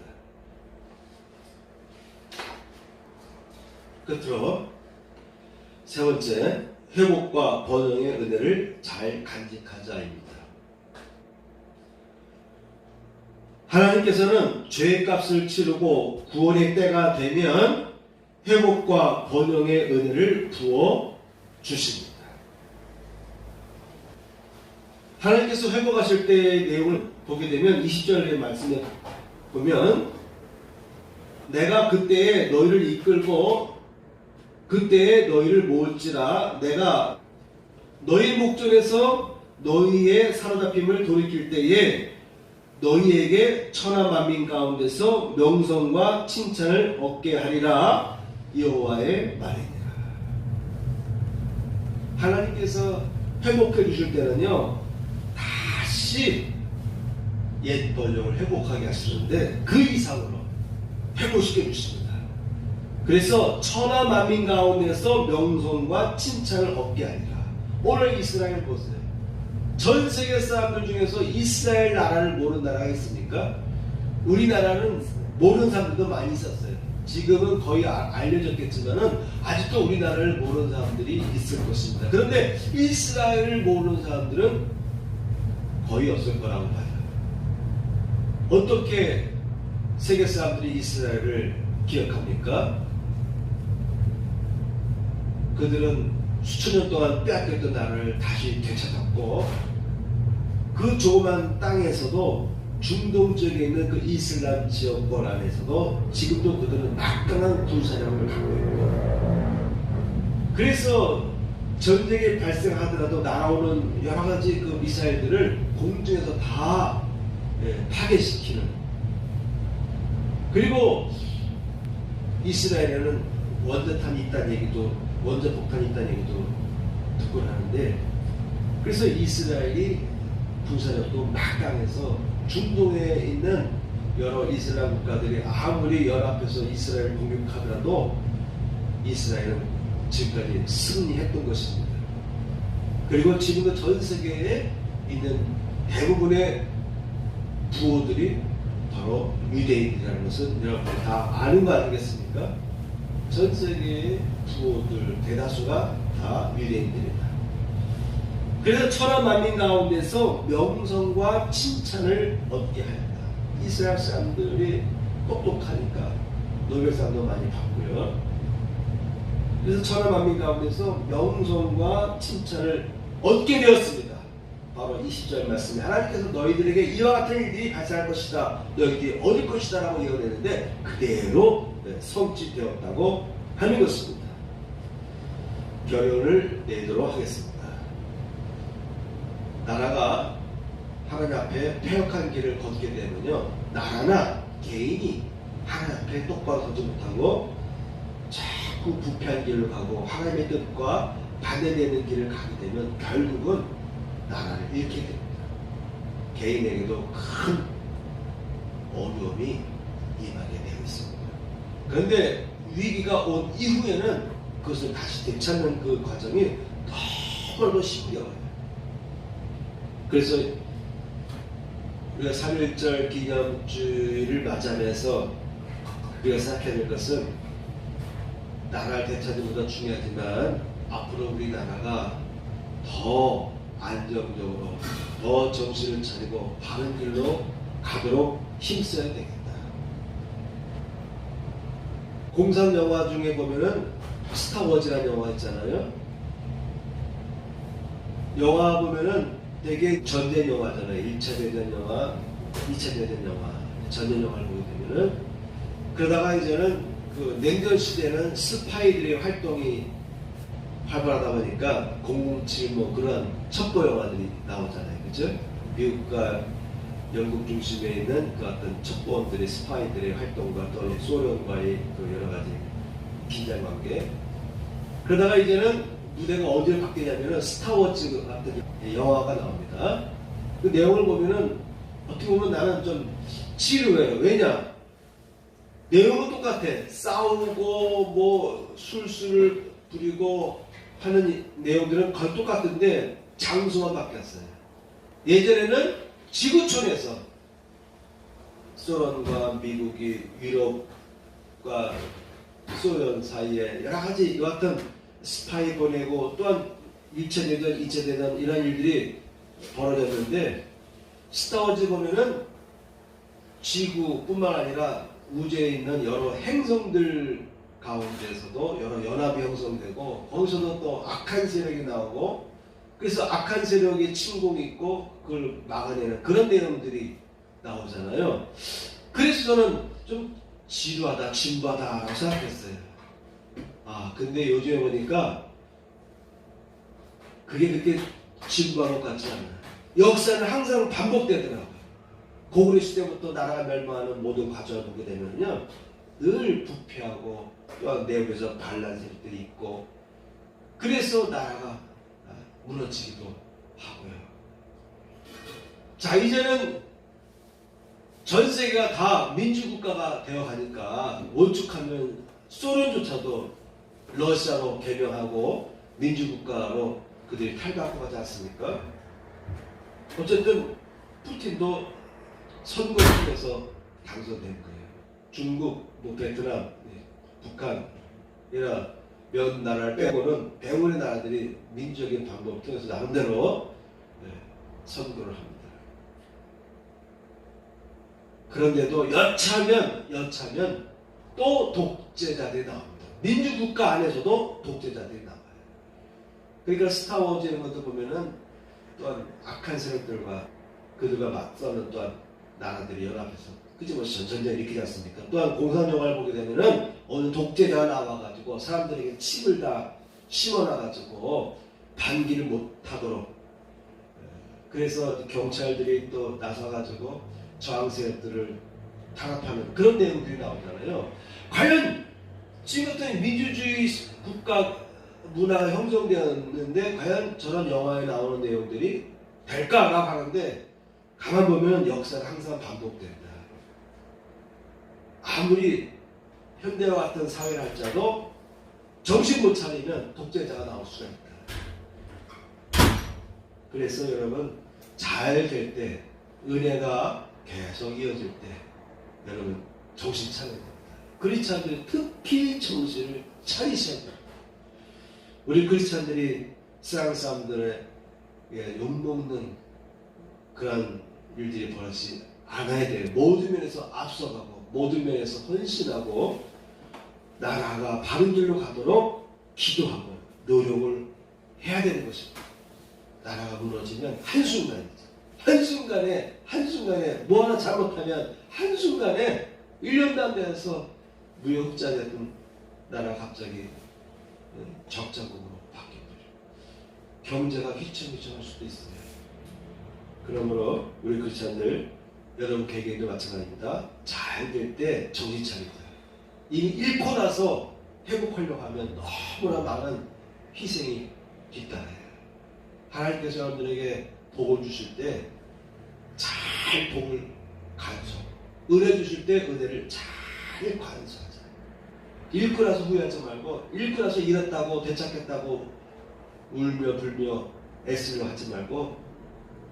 끝으로 세 번째, 회복과 번영의 은혜를 잘 간직하자입니다. 하나님께서는 죄의 값을 치르고 구원의 때가 되면 회복과 번영의 은혜를 부어 주십니다. 하나님께서 회복하실 때의 내용을 보게 되면 20절의 말씀에 보면, 내가 그때에 너희를 이끌고 그때에 너희를 모을지라. 내가 너희 목전에서 너희의 사로잡힘을 돌이킬 때에 너희에게 천하 만민 가운데서 명성과 칭찬을 얻게 하리라. 여호와의 말이니라. 하나님께서 회복해 주실 때는요, 다시 옛 번영을 회복하게 하시는데 그 이상으로 회복시켜 주십니다. 그래서 천하 만민 가운데서 명성과 칭찬을 얻게 하리라. 오늘 이스라엘 보세요. 전 세계 사람들 중에서 이스라엘 나라를 모르는 나라가 있습니까? 우리나라는 모르는 사람들도 많이 있었어요. 지금은 거의 알려졌겠지만은 아직도 우리나라를 모르는 사람들이 있을 것입니다. 그런데 이스라엘을 모르는 사람들은 거의 없을 거라고 봐요. 어떻게 세계 사람들이 이스라엘을 기억합니까? 그들은 수천 년 동안 빼앗겼던 나라를 다시 되찾았고, 그 조그만 땅에서도 중동 쪽에 있는 그 이슬람 지역권 안에서도 지금도 그들은 막강한 군사력을 갖고 있고, 그래서 전쟁이 발생하더라도 날아오는 여러 가지 그 미사일들을 공중에서 다 파괴시키는. 그리고 이스라엘에는 원자탄이 있다는 얘기도, 원자폭탄이 있다는 얘기도 듣곤 하는데, 그래서 이스라엘이 군사력도 막강해서 중동에 있는 여러 이슬람 국가들이 아무리 연합해서 이스라엘을 공격하더라도 이스라엘은 지금까지 승리했던 것입니다. 그리고 지금도 전 세계에 있는 대부분의 부호들이 바로 유대인이라는 것은 여러분 다 아는 거 아니겠습니까? 전 세계의 부호들 대다수가 다 유대인들입니다. 그래서 천하 만민 가운데서 명성과 칭찬을 얻게 하였다. 이스라엘 사람들이 똑똑하니까 노벨상도 많이 받고요. 그래서 천하 만민 가운데서 명성과 칭찬을 얻게 되었습니다. 바로 20절 말씀에 하나님께서 너희들에게 이와 같은 일들이 발생할 것이다, 너희들이 얻을 것이다 라고 예언했는데 그대로 성취되었다고 하는 것입니다. 결론을 내도록 하겠습니다. 나라가 하나님 앞에 폐역한 길을 걷게 되면요, 나라나 개인이 하나님 앞에 똑바로 서지 못하고 자꾸 부패한 길로 가고 하나님의 뜻과 반대되는 길을 가게 되면 결국은 나라를 잃게 됩니다. 개인에게도 큰 어려움이 임하게 되어 있습니다. 그런데 위기가 온 이후에는 그것을 다시 되찾는 그 과정이 너무나도 힘겨워요. 그래서 우리가 3.1절 기념주의를 맞이하면서 우리가 생각해야 될 것은, 나라를 되찾는 것도 중요하지만 앞으로 우리나라가 더 안정적으로, 더 정신을 차리고 바른 길로 가도록 힘써야 되겠다. 공산 영화 중에 보면은 스타워즈라는 영화 있잖아요. 영화 보면은 되게 전쟁 영화잖아요. 1차 대전 영화, 2차 대전 영화, 전쟁 영화를 보게 되면은, 그러다가 이제는 그 냉전 시대는 스파이들의 활동이 활발하다 보니까 007 뭐 그런 첩보 영화들이 나오잖아요. 그죠? 미국과 영국 중심에 있는 그 어떤 첩보원들의 스파이들의 활동과 또 소련과의 그 여러 가지 긴장 관계. 그러다가 이제는 무대가 어디로 바뀌냐면은 스타워즈 같은 영화가 나옵니다. 그 내용을 보면은 어떻게 보면 나는 좀 지루해요. 왜냐? 내용은 똑같아. 싸우고 뭐 술수를 부리고 하는 내용들은 거의 똑같은데 장소만 바뀌었어요. 예전에는 지구촌에서 소련과 미국이 유럽과 소련 사이에 여러 가지 같은 스파이 보내고, 또한 1차 대전, 2차 대전 이런 일들이 벌어졌는데, 스타워즈 보면은 지구뿐만 아니라 우주에 있는 여러 행성들 가운데서도 여러 연합이 형성되고, 거기서도 또 악한 세력이 나오고, 그래서 악한 세력의 침공이 있고 그걸 막아내는 그런 내용들이 나오잖아요. 그래서 저는 좀 지루하다, 진부하다라고 생각했어요. 근데 요즘에 보니까 그게 그렇게 진부한 것 같지 않아요. 역사는 항상 반복되더라고요. 고구려 시대부터 나라가 멸망하는 모든 과정을 보게 되면요, 늘 부패하고 또한 내부에서 반란 세력들이 있고, 그래서 나라가 무너지기도 하고요. 자, 이제는 전 세계가 다 민주국가가 되어가니까 오죽하면 소련조차도 러시아로 개명하고 민주국가로 그들이 탈바꿈 하지 않습니까? 어쨌든 푸틴도 선거를 통해서 당선된 거예요. 중국, 베트남, 북한 이런 몇 나라를 빼고는 대부분의 나라들이 민주적인 방법을 통해서 나름대로 선거를 합니다. 그런데도 여차하면 또 독재자들이 나옵니다. 민주국가 안에서도 독재자들이 나와요. 그러니까 스타워즈 이런 것도 보면은 또한 악한 세력들과 그들과 맞서는 또한 나라들이 연합해서 그지없이 전쟁을 일으키지 않습니까? 또한 공산영화를 보게 되면은 어느 독재자가 나와가지고 사람들에게 칩을 다 심어놔가지고 반기를 못하도록, 그래서 경찰들이 또 나서가지고 저항 세력들을 탄압하는 그런 내용들이 나오잖아요. 과연 지금 같은 민주주의 국가 문화가 형성되었는데 과연 저런 영화에 나오는 내용들이 될까라고 하는데, 가만 보면 역사는 항상 반복된다. 아무리 현대와 같은 사회를 할지라도 정신 못 차리면 독재자가 나올 수가 있다. 그래서 여러분, 잘 될 때, 은혜가 계속 이어질 때 여러분 정신 차려야 됩니다. 크리스찬들 특히 정신을 차리셔야 됩니다. 우리 크리스찬들이 세상 사람들의 욕먹는 그런 일들이 벌어지지 않아야 돼요. 모든 면에서 앞서가고 모든 면에서 헌신하고 나라가 바른 길로 가도록 기도하고 노력을 해야 되는 것입니다. 나라가 무너지면 한순간에 뭐 하나 잘못하면 한순간에 1년도 안 돼서 무역자 됐던 나라가 갑자기 적자국으로 바뀌어버려요. 경제가 휘청휘청할 수도 있어요. 그러므로 우리 크리스찬들, 여러분 개개인도 마찬가지입니다. 잘 될 때 정신 차리고, 이미 잃고 나서 회복하려고 하면 너무나 많은 희생이 뒤따라요. 하나님께서 여러분들에게 복을 주실 때 잘 복을 간수, 은혜 주실 때 은혜를 잘 간수하자. 잃고 나서 후회하지 말고, 잃고 나서 잃었다고 되찾겠다고 울며 불며 애쓰려 하지 말고,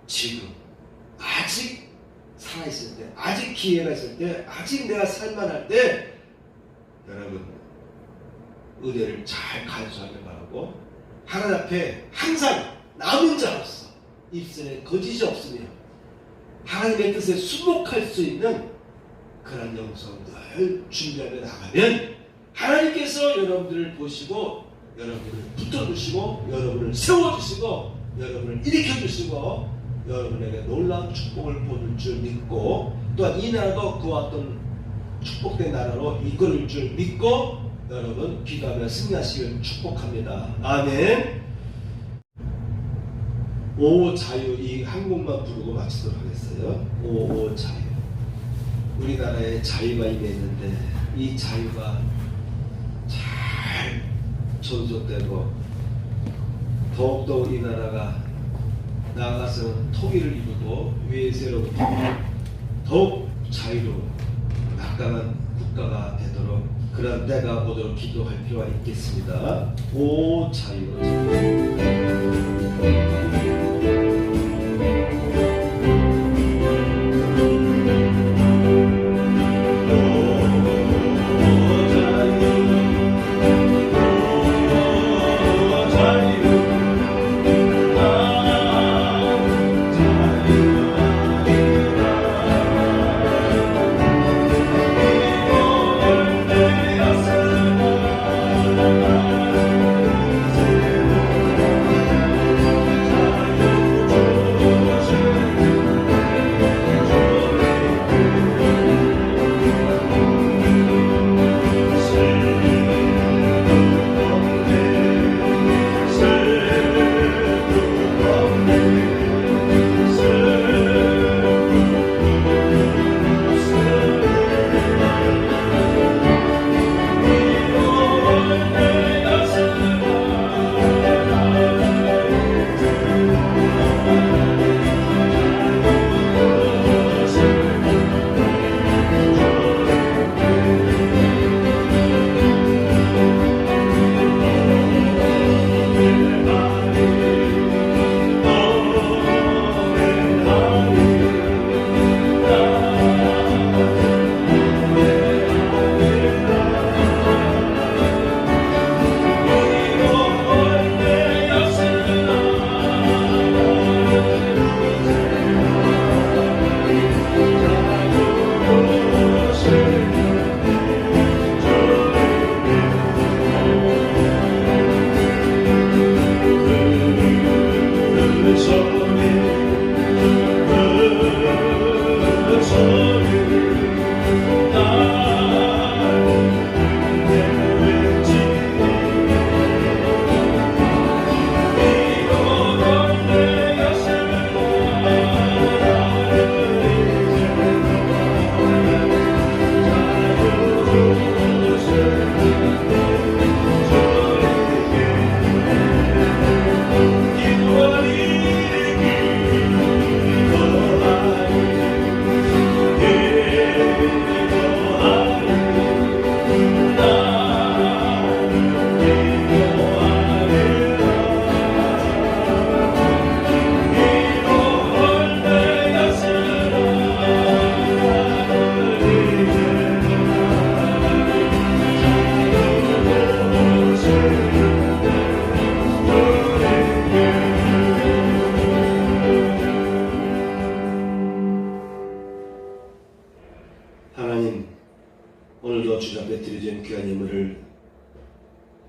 지금 아직 살아있을 때, 아직 기회가 있을 때, 아직 내가 살만할 때 여러분 은혜를 잘 간수하길 바라고, 하나님 앞에 항상 남은 자로서 입술에 거짓이 없으며 하나님의 뜻에 순복할 수 있는 그런 영성을 준비하며 나가면 하나님께서 여러분들을 보시고 여러분을 붙들어주시고 여러분을 세워주시고 여러분을 일으켜주시고 여러분에게 놀라운 축복을 보낼 줄 믿고, 또한 이 나라도 그와 같은 축복된 나라로 이끌을 줄 믿고 여러분 기도하며 승리하시길 축복합니다. 아멘. 오 자유, 이 한 곡만 부르고 마치도록 하겠어요. 오 자유. 우리나라에 자유가 임했는데 이 자유가 잘 존속되고 더욱더 우리나라가 나아가서 통일을 이루고 외세로부터 더욱 자유로운 막강한 국가가 되도록 그런 때가 오도록 기도할 필요가 있겠습니다. 오 자유.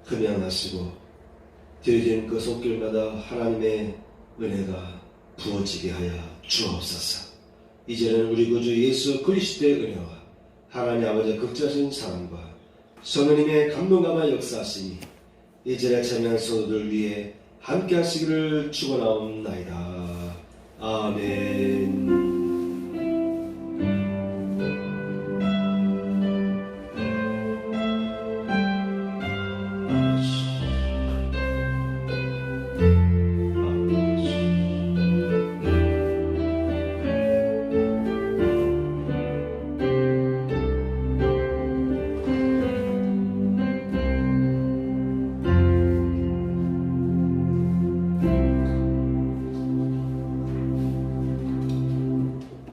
흠양하시고 들이댄 그 손길마다 하나님의 은혜가 부어지게 하여 주옵소서. 이제는 우리 구주 예수 그리스도의 은혜와 하나님 아버지의 극자신 사랑과 성령님의 감동감화 역사하시니 이제는 참여한 성도들 위해 함께 하시기를 축원하옵나이다. 아멘.